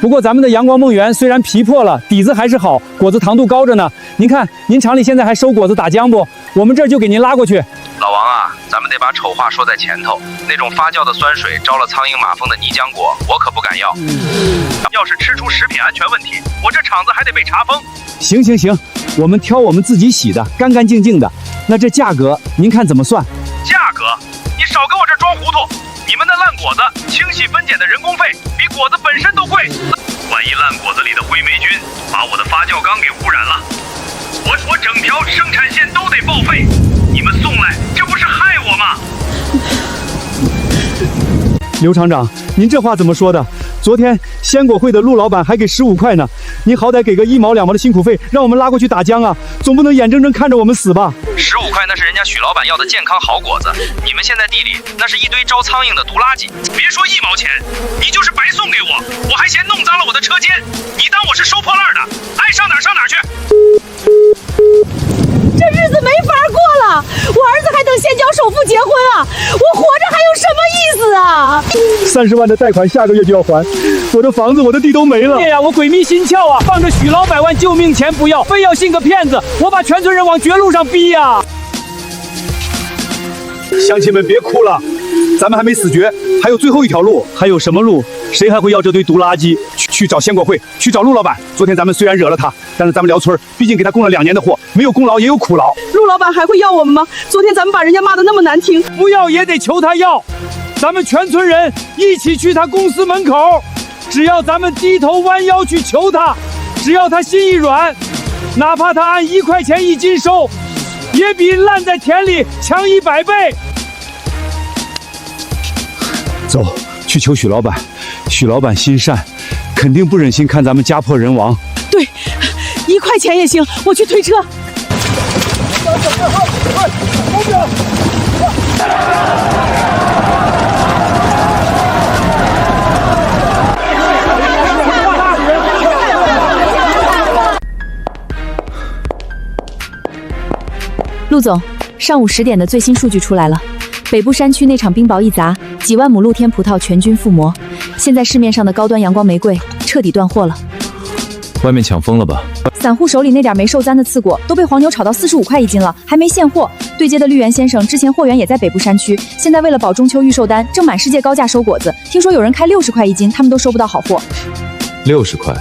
不过咱们的阳光梦圆虽然皮破了，底子还是好，果子糖度高着呢。您看，您厂里现在还收果子打浆不？我们这儿就给您拉过去。老王啊，咱们得把丑话说在前头，那种发酵的酸水招了苍蝇马蜂的泥浆果，我可不敢要。要是吃出食品安全问题，我这厂子还得被查封。行，我们挑我们自己洗的，干干净净的。那这价格您看怎么算？价格？你少跟我这装糊涂！你们那烂果子清洗分拣的人工费比果子本身都贵，万一烂果子里的灰霉菌把我的发酵缸给污染了，我整条生产线都得报废。你们送来，这不是害我吗？刘厂长，您这话怎么说的？昨天鲜果会的陆老板还给15块呢，您好歹给个1毛2毛的辛苦费，让我们拉过去打浆啊，总不能眼睁睁看着我们死吧？15块那是人家许老板要的健康好果子，你们现在地里那是一堆招苍蝇的毒垃圾。别说1毛钱，你就是白送给我，我还嫌弄脏了我的车间。你当我是收破烂的，爱上哪儿上哪儿去。这日子没法过了，我儿子还等先交首付结婚啊，我活着还有什么意思啊？30万的贷款下个月就要还，我的房子我的地都没了。哎呀，我鬼迷心窍啊，放着许老百万救命钱不要，非要信个骗子，我把全村人往绝路上逼呀！乡亲们别哭了，咱们还没死绝，还有最后一条路。还有什么路？谁还会要这堆毒垃圾？去找鲜果会，去找陆老板。昨天咱们虽然惹了他，但是咱们辽村毕竟给他供了2年的货，没有功劳也有苦劳。陆老板还会要我们吗？昨天咱们把人家骂得那么难听，不要也得求他要。咱们全村人一起去他公司门口，只要咱们低头弯腰去求他，只要他心一软，哪怕他按1块钱1斤收，也比烂在田里强100倍。走，去求许老板。许老板心善，肯定不忍心看咱们家破人亡。对，1块钱也行，我去推车。陆总，上午10点的最新数据出来了，北部山区那场冰雹一砸，几万亩露天葡萄全军覆没。现在市面上的高端阳光玫瑰彻底断货了。外面抢疯了吧？散户手里那点没受簪的刺果都被黄牛炒到45块1斤了，还没现货。对接的绿源先生之前货源也在北部山区，现在为了保中秋预售单，正满世界高价收果子。听说有人开60块1斤，他们都收不到好货。60块，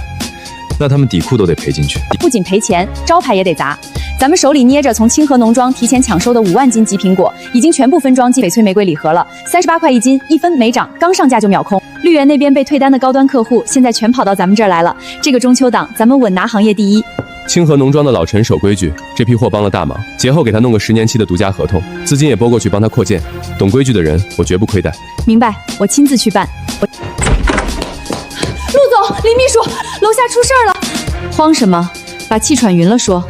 那他们底裤都得赔进去。不仅赔钱，招牌也得砸。咱们手里捏着从清河农庄提前抢收的5万斤极品果，已经全部分装进翡翠玫瑰礼盒了，38块1斤，1分没涨，刚上架就秒空。绿源那边被退单的高端客户，现在全跑到咱们这儿来了。这个中秋档，咱们稳拿行业第一。清河农庄的老陈守规矩，这批货帮了大忙，节后给他弄个10年期的独家合同，资金也拨过去帮他扩建。懂规矩的人，我绝不亏待。明白，我亲自去办。陆总，李秘书，楼下出事儿了。慌什么？把气喘匀了说。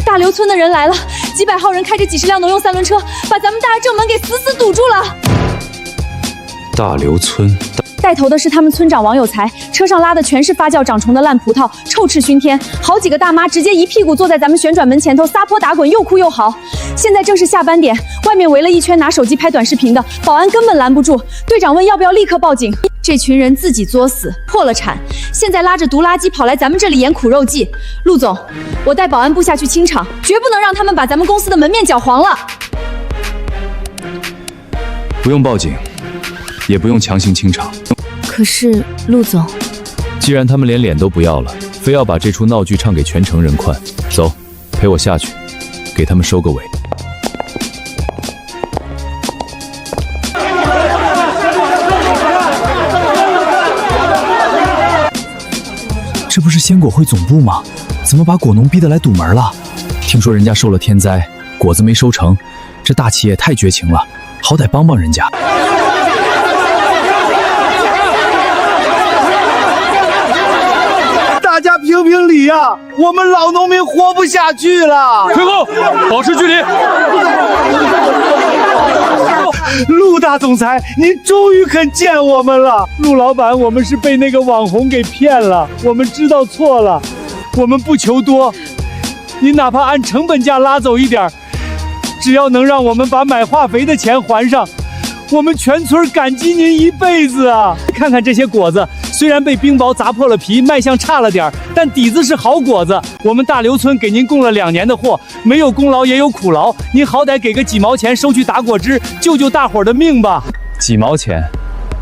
大刘村的人来了，几百号人开着几十辆农用3轮车，把咱们大正门给死死堵住了。大刘村带头的是他们村长王有才，车上拉的全是发酵长虫的烂葡萄，臭气熏天。好几个大妈直接一屁股坐在咱们旋转门前头，撒泼打滚，又哭又嚎。现在正是下班点，外面围了一圈拿手机拍短视频的，保安根本拦不住。队长问要不要立刻报警，这群人自己作死，破了产，现在拉着毒垃圾跑来咱们这里演苦肉计。陆总，我带保安部下去清场，绝不能让他们把咱们公司的门面搅黄了。不用报警，也不用强行清场。可是陆总，既然他们连脸都不要了，非要把这出闹剧唱给全城人看，走，陪我下去，给他们收个尾。这不是鲜果会总部吗？怎么把果农逼得来堵门了？听说人家受了天灾，果子没收成，这大企业太绝情了，好歹帮帮人家。大家评评理呀！我们老农民活不下去了。退后，保持距离。陆大总裁，您终于肯见我们了。陆老板，我们是被那个网红给骗了，我们知道错了，我们不求多，您哪怕按成本价拉走一点，只要能让我们把买化肥的钱还上，我们全村感激您一辈子啊！看看这些果子，虽然被冰雹砸破了皮，卖相差了点，但底子是好果子。我们大刘村给您供了2年的货，没有功劳也有苦劳，您好歹给个几毛钱收去打果汁，救救大伙儿的命吧。几毛钱，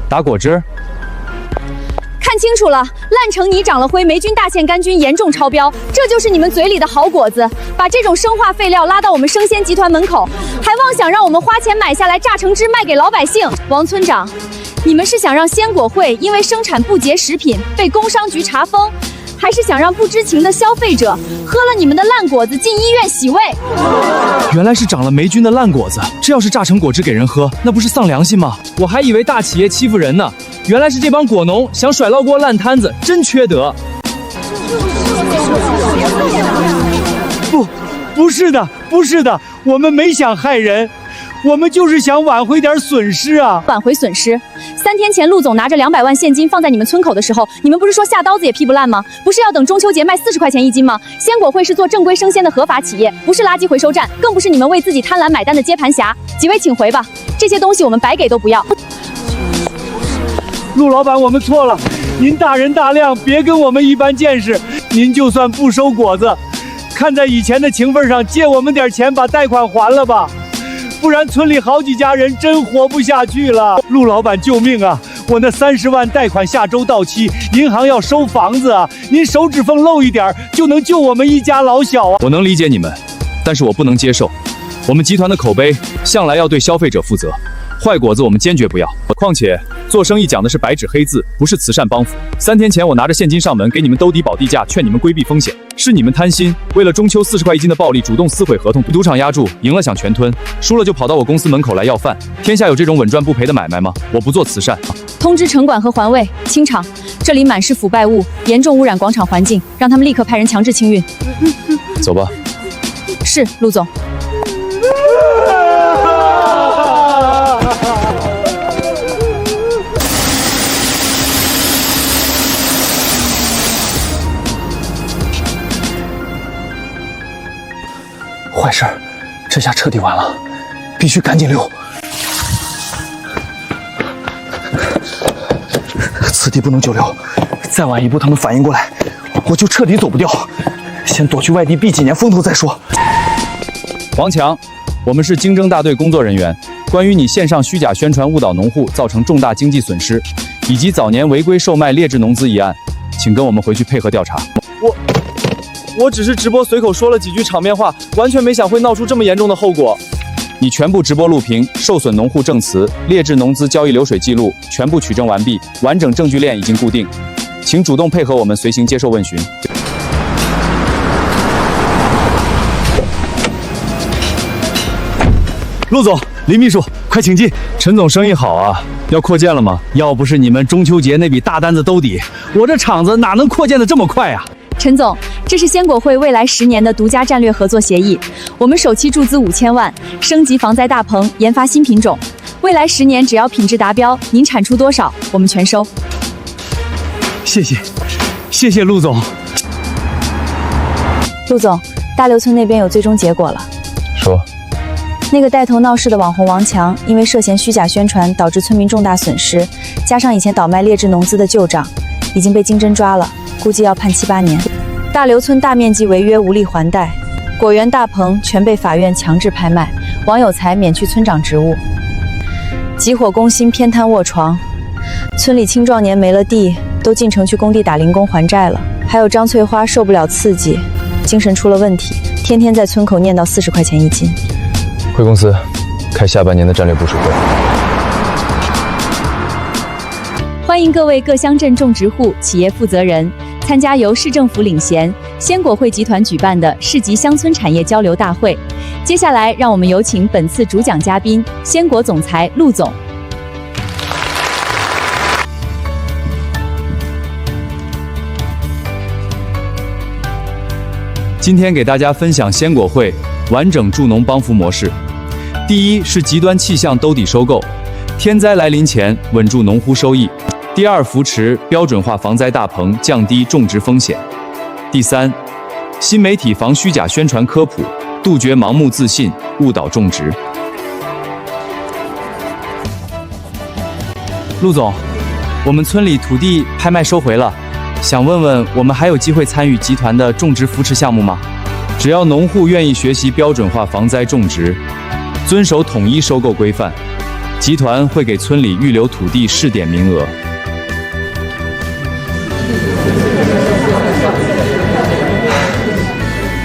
打果汁？看清楚了，烂成泥长了灰，霉菌、大腺杆菌严重超标，这就是你们嘴里的好果子。把这种生化废料拉到我们生鲜集团门口，还妄想让我们花钱买下来榨成汁卖给老百姓。王村长，你们是想让鲜果会因为生产不洁食品被工商局查封，还是想让不知情的消费者喝了你们的烂果子进医院洗胃？原来是长了霉菌的烂果子，这要是榨成果汁给人喝，那不是丧良心吗？我还以为大企业欺负人呢，原来是这帮果农想甩捞锅烂摊子，真缺德！不是的，不是的，我们没想害人，我们就是想挽回点损失啊！挽回损失？3天前陆总拿着200万现金放在你们村口的时候，你们不是说下刀子也劈不烂吗？不是要等中秋节卖40块钱1斤吗？鲜果会是做正规生鲜的合法企业，不是垃圾回收站，更不是你们为自己贪婪买单的接盘侠。几位请回吧，这些东西我们白给都不要。陆老板，我们错了，您大人大量，别跟我们一般见识。您就算不收果子，看在以前的情分上，借我们点钱把贷款还了吧，不然村里好几家人真活不下去了。陆老板救命啊！我那30万贷款下周到期，银行要收房子啊！您手指缝漏一点就能救我们一家老小啊！我能理解你们，但是我不能接受。我们集团的口碑向来要对消费者负责，坏果子我们坚决不要。况且做生意讲的是白纸黑字，不是慈善帮扶。3天前我拿着现金上门给你们兜底保地价，劝你们规避风险，是你们贪心，为了中秋40块1斤的暴利，主动撕毁合同，赌场压住，赢了想全吞，输了就跑到我公司门口来要饭。天下有这种稳赚不赔的买卖吗？我不做慈善。通知城管和环卫清场，这里满是腐败物，严重污染广场环境，让他们立刻派人强制清运。走吧。是，陆总。坏事，这下彻底完了，必须赶紧溜。此地不能久留，再晚一步，他们反应过来，我就彻底走不掉。先躲去外地避几年风头再说。王强，我们是经侦大队工作人员，关于你线上虚假宣传误导农户，造成重大经济损失，以及早年违规售卖劣质农资一案，请跟我们回去配合调查。我只是直播随口说了几句场面话，完全没想会闹出这么严重的后果。你全部直播录屏，受损农户证词、劣质农资交易流水记录全部取证完毕，完整证据链已经固定，请主动配合我们随行接受问询。陆总、林秘书，快请进。陈总生意好啊，要扩建了吗？要不是你们中秋节那笔大单子兜底，我这厂子哪能扩建的这么快啊？陈总，这是鲜果会未来10年的独家战略合作协议，我们首期注资5000万，升级防灾大棚，研发新品种。未来10年只要品质达标，您产出多少，我们全收。谢谢陆总。陆总，大刘村那边有最终结果了。说。那个带头闹事的网红王强，因为涉嫌虚假宣传，导致村民重大损失，加上以前倒卖劣质农资的旧账，已经被经侦抓了，估计要判7、8年。大刘村大面积违约无力还贷，果园大棚全被法院强制拍卖，王有才免去村长职务。急火攻心，偏瘫卧床，村里青壮年没了地，都进城去工地打零工还债了。还有张翠花受不了刺激，精神出了问题，天天在村口念叨40块钱1斤。回公司开下半年的战略部署会。欢迎各位各乡镇种植户、企业负责人参加由市政府领衔、鲜果会集团举办的市级乡村产业交流大会。接下来，让我们有请本次主讲嘉宾鲜果总裁陆总。今天给大家分享鲜果会完整助农帮扶模式。第一是极端气象兜底收购，天灾来临前稳住农户收益。第二，扶持标准化防灾大棚，降低种植风险。第三，新媒体防虚假宣传科普，杜绝盲目自信，误导种植。陆总，我们村里土地拍卖收回了，想问问我们还有机会参与集团的种植扶持项目吗？只要农户愿意学习标准化防灾种植，遵守统一收购规范，集团会给村里预留土地试点名额。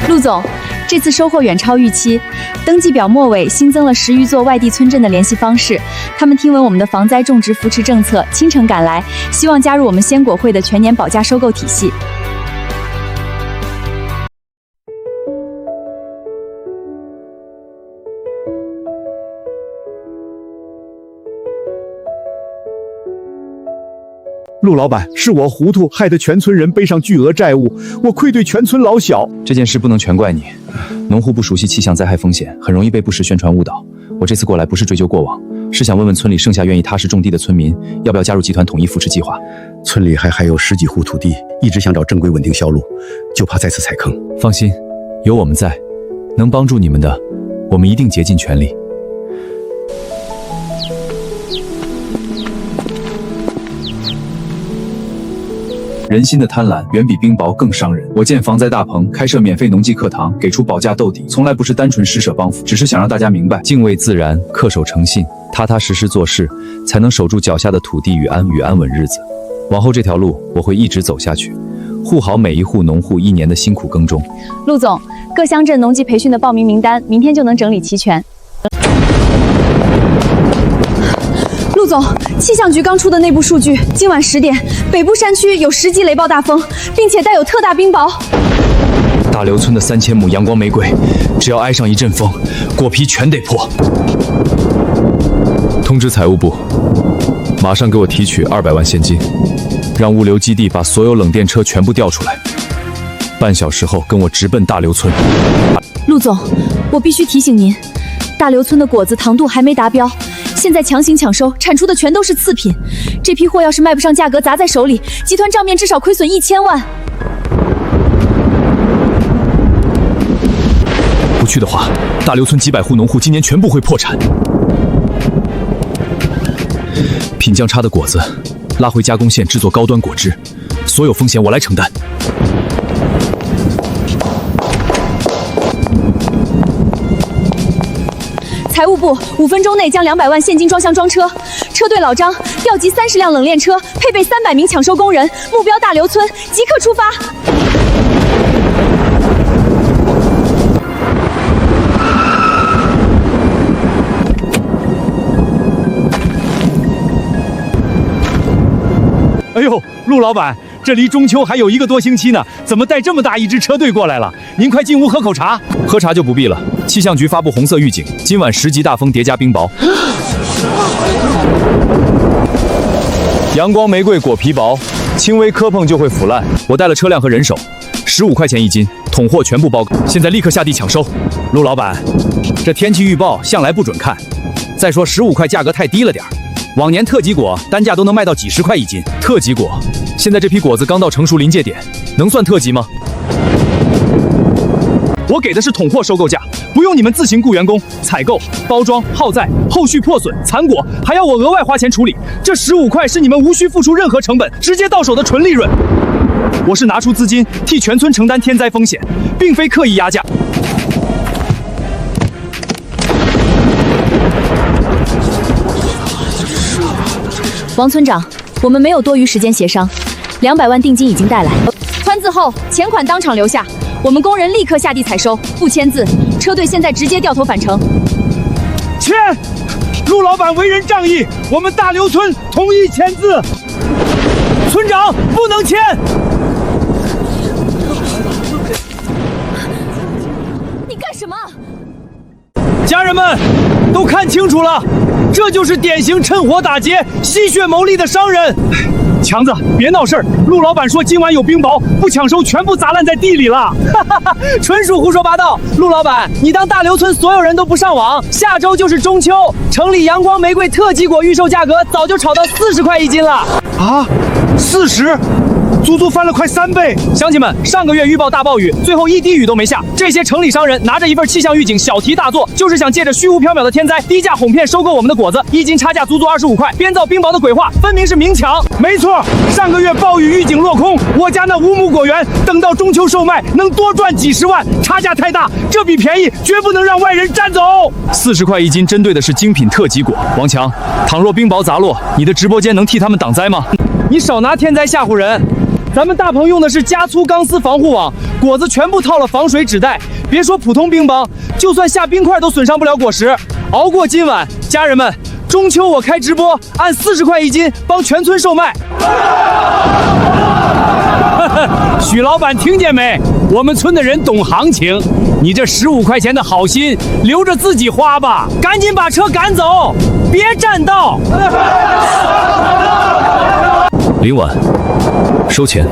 陆总，这次收获远超预期，登记表末尾新增了10余座外地村镇的联系方式，他们听闻我们的防灾种植扶持政策，倾城赶来，希望加入我们鲜果会的全年保价收购体系。陆老板，是我糊涂，害得全村人背上巨额债务，我愧对全村老小。这件事不能全怪你，农户不熟悉气象灾害风险，很容易被不实宣传误导。我这次过来不是追究过往，是想问问村里剩下愿意踏实种地的村民，要不要加入集团统一扶持计划？村里还有10几户土地，一直想找正规稳定销路，就怕再次踩坑。放心，有我们在，能帮助你们的，我们一定竭尽全力。人心的贪婪远比冰雹更伤人。我建防灾大棚，开设免费农技课堂，给出保价斗底，从来不是单纯施舍帮扶，只是想让大家明白，敬畏自然，恪守诚信，踏踏实实做事，才能守住脚下的土地与安稳日子。往后这条路我会一直走下去，护好每一户农户1年的辛苦耕种。陆总，各乡镇农技培训的报名名单明天就能整理齐全。陆总，气象局刚出的内部数据，今晚10点，北部山区有10级雷暴大风，并且带有特大冰雹。大刘村的3000亩阳光玫瑰，只要挨上一阵风，果皮全得破。通知财务部，马上给我提取200万现金，让物流基地把所有冷电车全部调出来。半小时后跟我直奔大刘村。陆总，我必须提醒您，大刘村的果子糖度还没达标。现在强行抢收，产出的全都是次品。这批货要是卖不上价格，砸在手里，集团账面至少亏损1000万。不去的话，大刘村几百户农户今年全部会破产。品相差的果子，拉回加工线制作高端果汁，所有风险我来承担。财务部5分钟内将200万现金装箱装车，车队老张调集30辆冷链车，配备300名抢收工人，目标大刘村，即刻出发。哎呦，陆老板，这离中秋还有1个多星期呢，怎么带这么大一支车队过来了？您快进屋喝口茶。喝茶就不必了，气象局发布红色预警，今晚10级大风叠加冰雹。阳光玫瑰果皮薄，轻微磕碰就会腐烂。我带了车辆和人手，15块钱1斤，统货全部包裹，现在立刻下地抢收。陆老板，这天气预报向来不准看，再说15块价格太低了点儿。往年特级果单价都能卖到几10块1斤，特级果现在这批果子刚到成熟临界点，能算特级吗？我给的是统货收购价，不用你们自行雇员工、采购、包装、耗载、后续破损、残果，还要我额外花钱处理。这15块是你们无需付出任何成本，直接到手的纯利润。我是拿出资金替全村承担天灾风险，并非刻意压价。王村长，我们没有多余时间协商，200万定金已经带来，川字后，钱款当场留下。我们工人立刻下地采收，不签字，车队现在直接掉头返程。签！陆老板为人仗义，我们大刘村同意签字。村长不能签。你干什么？家人们，都看清楚了，这就是典型趁火打劫、吸血牟利的商人。强子，别闹事儿！陆老板说今晚有冰雹，不抢收全部砸烂在地里了。纯属胡说八道！陆老板，你当大刘村所有人都不上网？下周就是中秋，城里阳光玫瑰特级果预售价格早就炒到40块1斤了。啊，40？足足翻了快3倍。乡亲们，上个月预报大暴雨，最后一滴雨都没下。这些城里商人拿着一份气象预警小题大做，就是想借着虚无缥缈的天灾，低价哄骗收购我们的果子，1斤差价足足25块，编造冰雹的鬼话，分明是明抢。没错，上个月暴雨预警落空，我家那5亩果园等到中秋售卖能多赚几10万，差价太大，这笔便宜绝不能让外人占走。40块1斤，针对的是精品特级果。王强，倘若冰雹砸落，你的直播间能替他们挡灾吗？你少拿天灾吓唬人。咱们大棚用的是加粗钢丝防护网，果子全部套了防水纸袋。别说普通冰雹，就算下冰块都损伤不了果实。熬过今晚，家人们，中秋我开直播，按40块1斤帮全村售卖。许老板听见没？我们村的人懂行情，你这15块钱的好心留着自己花吧，赶紧把车赶走，别占道。林婉，收钱。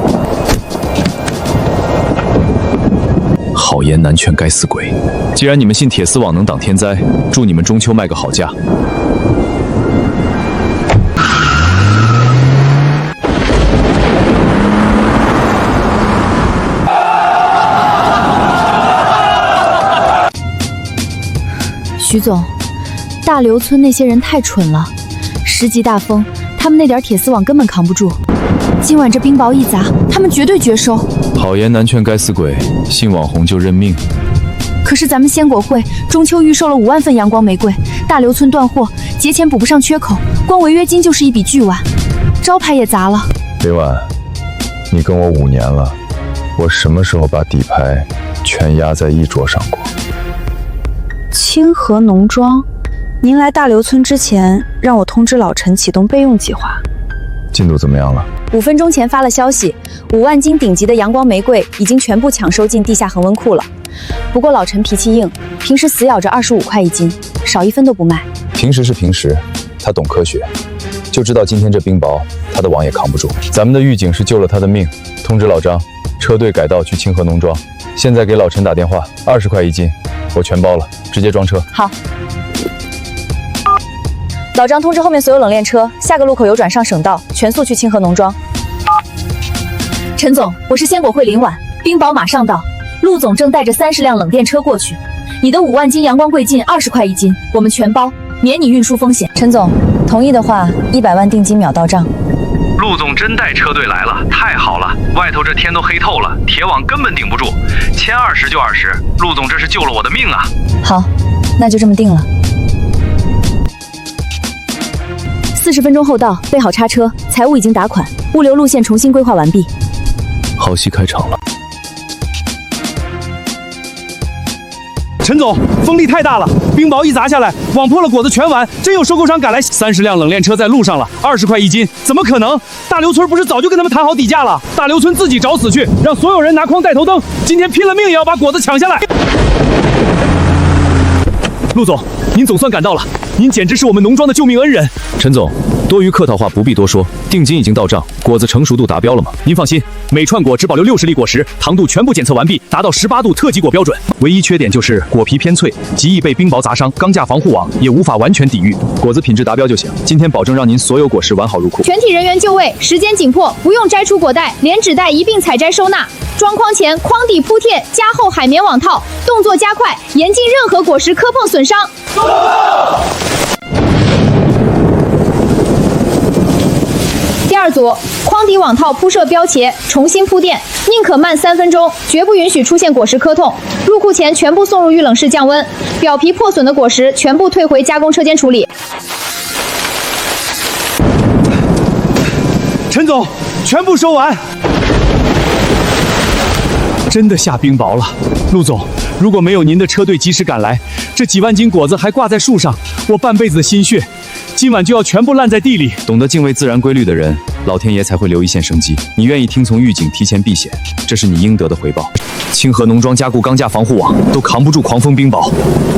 好言难劝该死鬼！既然你们信铁丝网能挡天灾，祝你们中秋卖个好价。徐总，大刘村那些人太蠢了，10级大风，他们那点铁丝网根本扛不住。今晚这冰雹一砸，他们绝对绝收。好言难劝该死鬼，信网红就认命。可是咱们鲜果会中秋预售了5万份阳光玫瑰，大刘村断货，节前补不上缺口，光违约金就是一笔巨万，招牌也砸了。林婉，你跟我5年了，我什么时候把底牌全压在一桌上过？清河农庄，您来大刘村之前，让我通知老陈启动备用计划。进度怎么样了？5分钟前发了消息，5万斤顶级的阳光玫瑰已经全部抢收进地下恒温库了。不过老陈脾气硬，平时死咬着25块1斤，少1分都不卖。平时是平时，他懂科学，就知道今天这冰雹，他的网也扛不住。咱们的预警是救了他的命，通知老张，车队改道去清河农庄。现在给老陈打电话，20块1斤，我全包了，直接装车。好。老张通知后面所有冷链车，下个路口右转上省道，全速去清河农庄。陈总，我是鲜果会林婉，冰雹马上到，陆总正带着30辆冷电车过去。你的5万斤阳光桂进20块1斤，我们全包，免你运输风险。陈总，同意的话，100万定金秒到账。陆总真带车队来了，太好了！外头这天都黑透了，铁网根本顶不住，签20就20，陆总这是救了我的命啊！好，那就这么定了。40分钟后到，备好叉车，财务已经打款，物流路线重新规划完毕。好戏开场了。陈总，风力太大了，冰雹一砸下来，网破了果子全完，真有收购商赶来，30辆冷链车在路上了，20块1斤，怎么可能？大刘村不是早就跟他们谈好底价了？大刘村自己找死去，让所有人拿筐带头灯，今天拼了命也要把果子抢下来。陆总，您总算赶到了，您简直是我们农庄的救命恩人。陈总，多余客套话不必多说，定金已经到账，果子成熟度达标了吗？您放心，每串果只保留60粒果实，糖度全部检测完毕，达到18度特级果标准。唯一缺点就是果皮偏脆，极易被冰雹砸伤，钢架防护网也无法完全抵御。果子品质达标就行，今天保证让您所有果实完好入库。全体人员就位，时间紧迫，不用摘出果袋，连纸袋一并采摘收纳。装筐前，筐底铺贴，加厚海绵网套，动作加快，严禁任何果实磕碰损伤。第2组，筐底网套铺设标茄，重新铺垫，宁可慢3分钟，绝不允许出现果实磕痛。入库前全部送入预冷室降温，表皮破损的果实全部退回加工车间处理。陈总，全部收完。真的下冰雹了，陆总，如果没有您的车队及时赶来，这几万斤果子还挂在树上，我半辈子的心血，今晚就要全部烂在地里。懂得敬畏自然规律的人，老天爷才会留一线生机。你愿意听从预警，提前避险，这是你应得的回报。清河农庄加固钢架防护网都扛不住狂风冰雹，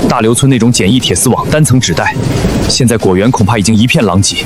大刘村那种简易铁丝网单层纸袋，现在果园恐怕已经一片狼藉。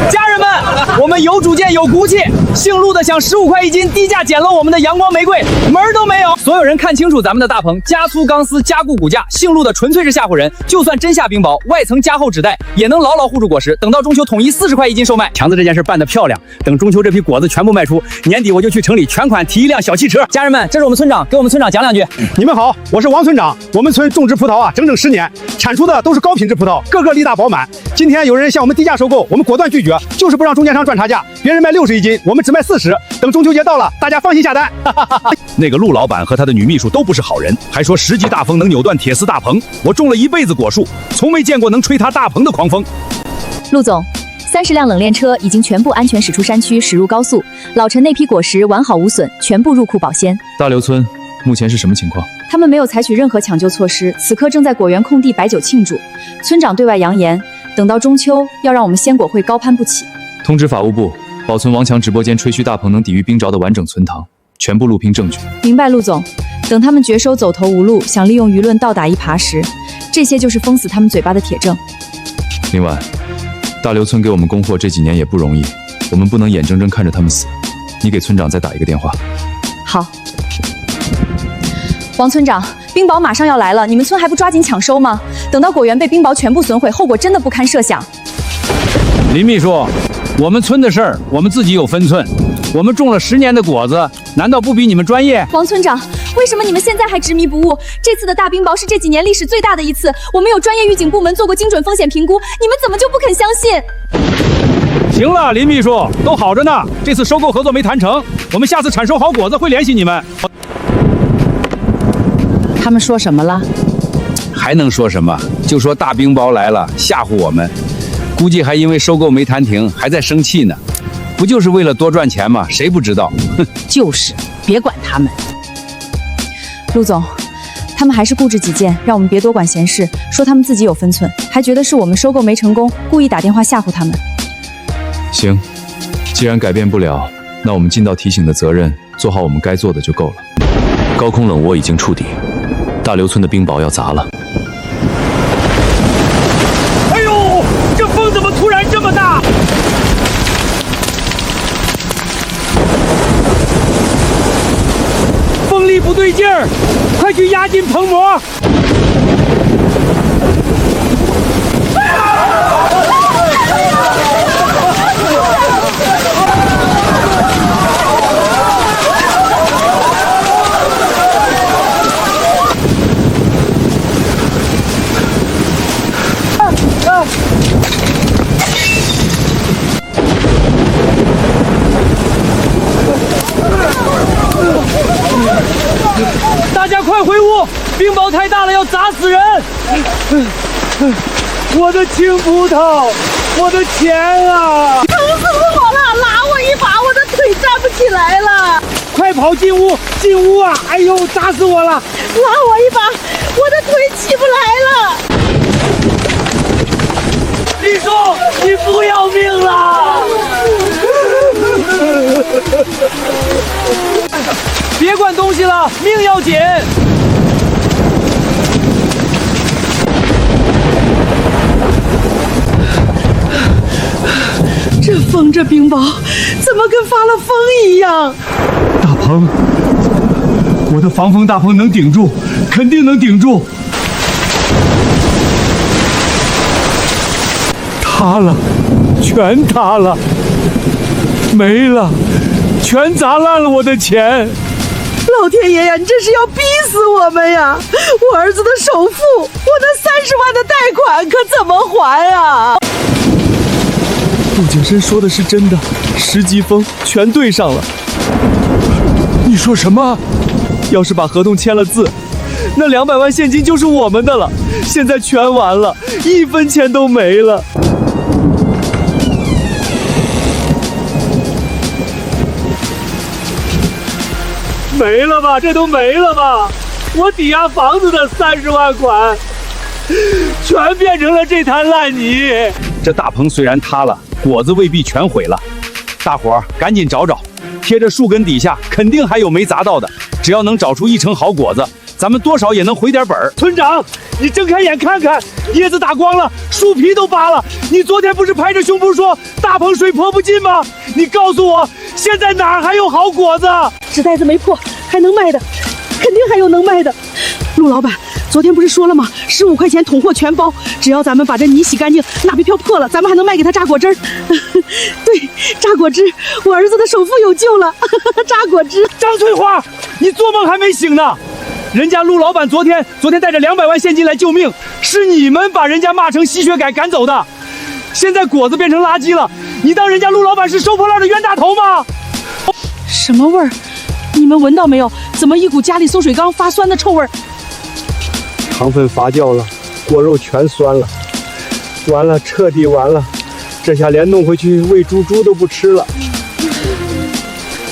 家人人们，我们有主见有骨气，姓陆的想15块1斤低价捡了我们的阳光玫瑰，门儿都没有。所有人看清楚咱们的大棚，加粗钢丝，加固骨架，姓陆的纯粹是吓唬人，就算真下冰雹，外层加厚纸袋也能牢牢护住果实，等到中秋统一40块1斤售卖。强子这件事办得漂亮，等中秋这批果子全部卖出，年底我就去城里全款提一辆小汽车。家人们，这是我们村长，给我们村长讲两句。你们好，我是王村长。我们村种植葡萄啊，整整10年，产出的都是高品质葡萄，个个力大饱满。今天有人向我们低价收购，我们果断拒绝，就是不让中间商赚差价。别人卖60一斤，我们只卖40。等中秋节到了，大家放心下单。那个陆老板和他的女秘书都不是好人，还说10级大风能扭断铁丝大棚。我种了一辈子果树，从没见过能吹塌大棚的狂风。陆总，30辆冷链车已经全部安全驶出山区，驶入高速。老陈那批果实完好无损，全部入库保鲜。大刘村目前是什么情况？他们没有采取任何抢救措施，此刻正在果园空地摆酒庆祝。村长对外扬言，等到中秋要让我们鲜果会高攀不起。通知法务部，保存王强直播间吹嘘大棚能抵御冰雹的完整存塘，全部录屏证据。明白，陆总。等他们觉收走投无路，想利用舆论倒打一耙时，这些就是封死他们嘴巴的铁证。另外，大刘村给我们供货这几年也不容易，我们不能眼睁睁看着他们死。你给村长再打一个电话。好。王村长，冰雹马上要来了，你们村还不抓紧抢收吗？等到果园被冰雹全部损毁，后果真的不堪设想。林秘书，我们村的事儿，我们自己有分寸。我们种了10年的果子，难道不比你们专业？王村长，为什么你们现在还执迷不悟？这次的大冰雹是这几年历史最大的一次，我们有专业预警部门做过精准风险评估，你们怎么就不肯相信？行了，林秘书，都好着呢。这次收购合作没谈成，我们下次产收好果子会联系你们。他们说什么了？还能说什么？就说大冰雹来了，吓唬我们。估计还因为收购没谈停，还在生气呢。不就是为了多赚钱吗？谁不知道？哼，就是，别管他们。陆总，他们还是固执己见，让我们别多管闲事，说他们自己有分寸，还觉得是我们收购没成功，故意打电话吓唬他们。行，既然改变不了，那我们尽到提醒的责任，做好我们该做的就够了。高空冷窝已经触底，大刘村的冰雹要砸了。哎呦，这风怎么突然这么大？风力不对劲儿，快去压进棚膜！大家快回屋！冰雹太大了，要砸死人！我的青葡萄，我的钱啊！疼死我了！拉我一把，我的腿站不起来了！快跑进屋！进屋啊！哎呦，砸死我了！拉我一把，我的腿起不来了！李叔，你不要命了！别管东西了，命要紧！这风这冰雹，怎么跟发了疯一样？大棚，我的防风大棚能顶住，肯定能顶住。塌了，全塌了，没了，全砸烂了我的钱。老天爷呀，你这是要逼死我们呀！我儿子的首付，我那30万的贷款可怎么还啊？陆景深说的是真的，10级风全对上了。你说什么？要是把合同签了字，那200万现金就是我们的了。现在全完了，1分钱都没了。没了吧？这都没了吧？我抵押房子的30万款，全变成了这滩烂泥。这大棚虽然塌了，果子未必全毁了。大伙儿赶紧找找，贴着树根底下肯定还有没砸到的。只要能找出1成好果子，咱们多少也能回点本儿。村长，你睁开眼看看，叶子打光了，树皮都扒了。你昨天不是拍着胸脯说大棚水泼不进吗？你告诉我，现在哪儿还有好果子？纸袋子没破，还能卖的，肯定还有能卖的。陆老板，昨天不是说了吗？15块钱统货全包，只要咱们把这泥洗干净，纳贝票破了，咱们还能卖给他榨果汁儿。对，榨果汁，我儿子的首富有救了。榨果汁。张翠花，你做梦还没醒呢！人家陆老板昨天带着200万现金来救命，是你们把人家骂成吸血鬼赶走的。现在果子变成垃圾了，你当人家陆老板是收破烂的冤大头吗？什么味儿？你们闻到没有？怎么一股家里馊水缸发酸的臭味儿？糖分发酵了，果肉全酸了，完了，彻底完了，这下连弄回去喂猪都不吃了。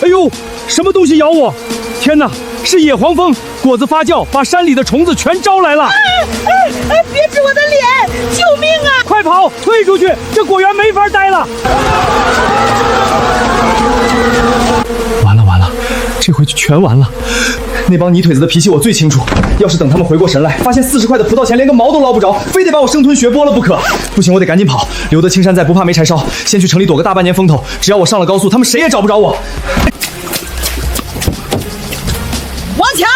哎呦，什么东西咬我？天哪，是野黄蜂！果子发酵把山里的虫子全招来了。别指我的脸！救命啊！快跑，退出去！这果园没法待了。完了，这回就全完了。那帮泥腿子的脾气我最清楚，要是等他们回过神来，发现40块的葡萄钱连个毛都捞不着，非得把我生吞学剥了不可。不行，我得赶紧跑，留得青山在，不怕没柴烧。先去城里躲个大半年风头，只要我上了高速，他们谁也找不着我。王强，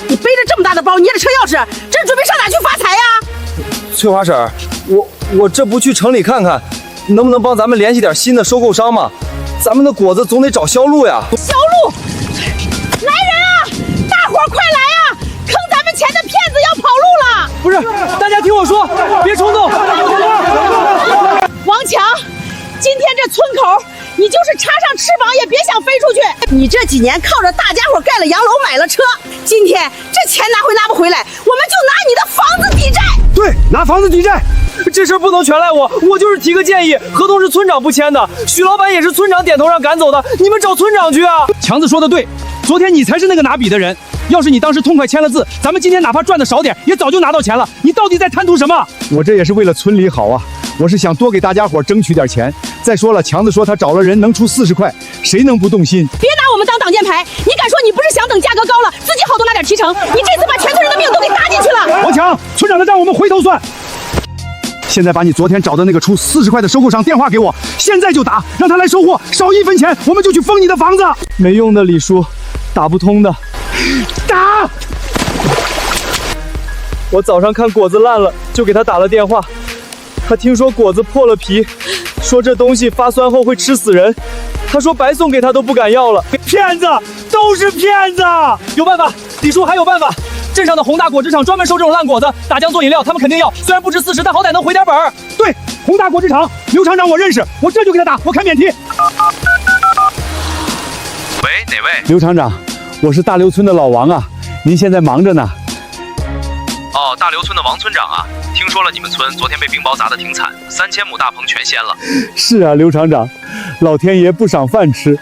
你背着这么大的包，捏着车钥匙，这是准备上哪去发财呀？翠花婶儿，我这不去城里看看，能不能帮咱们联系点新的收购商嘛？咱们的果子总得找销路呀。销路！来人啊！大伙儿快来啊！坑咱们钱的骗子要跑路了！不是，大家听我说，别冲动。王强，今天这村口，你就是插上翅膀也别想飞出去。你这几年靠着大家伙盖了洋楼买了车，今天这钱拿不回来，我们就拿你的房子抵债。对，拿房子抵债。这事儿不能全赖我，我就是提个建议，合同是村长不签的，许老板也是村长点头让赶走的，你们找村长去啊！强子说的对，昨天你才是那个拿笔的人，要是你当时痛快签了字，咱们今天哪怕赚的少点，也早就拿到钱了。你到底在贪图什么？我这也是为了村里好啊，我是想多给大家伙争取点钱。再说了，强子说他找了人能出40块，谁能不动心？别拿我们当挡箭牌，你敢说你不是想等价格高了，自己好多拿点提成？你这次把全村人的命都给搭进去了。王强，村长的账我们回头算。现在把你昨天找的那个出40块的收购商电话给我，现在就打，让他来收货，少1分钱我们就去封你的房子。没用的，李叔，打不通的。打！我早上看果子烂了，就给他打了电话。他听说果子破了皮，说这东西发酸后会吃死人。他说白送给他都不敢要了。骗子，都是骗子！有办法，李叔还有办法。镇上的宏大果汁厂专门收这种烂果子，打浆做饮料，他们肯定要。虽然不值40，但好歹能回点本儿。对，宏大果汁厂，刘厂长我认识，我这就给他打，我开免提。喂，哪位？刘厂长，我是大刘村的老王啊，您现在忙着呢。哦，大刘村的王村长啊，听说了你们村昨天被冰雹砸得挺惨，3000亩大棚全掀了。是啊，刘厂长，老天爷不赏饭吃。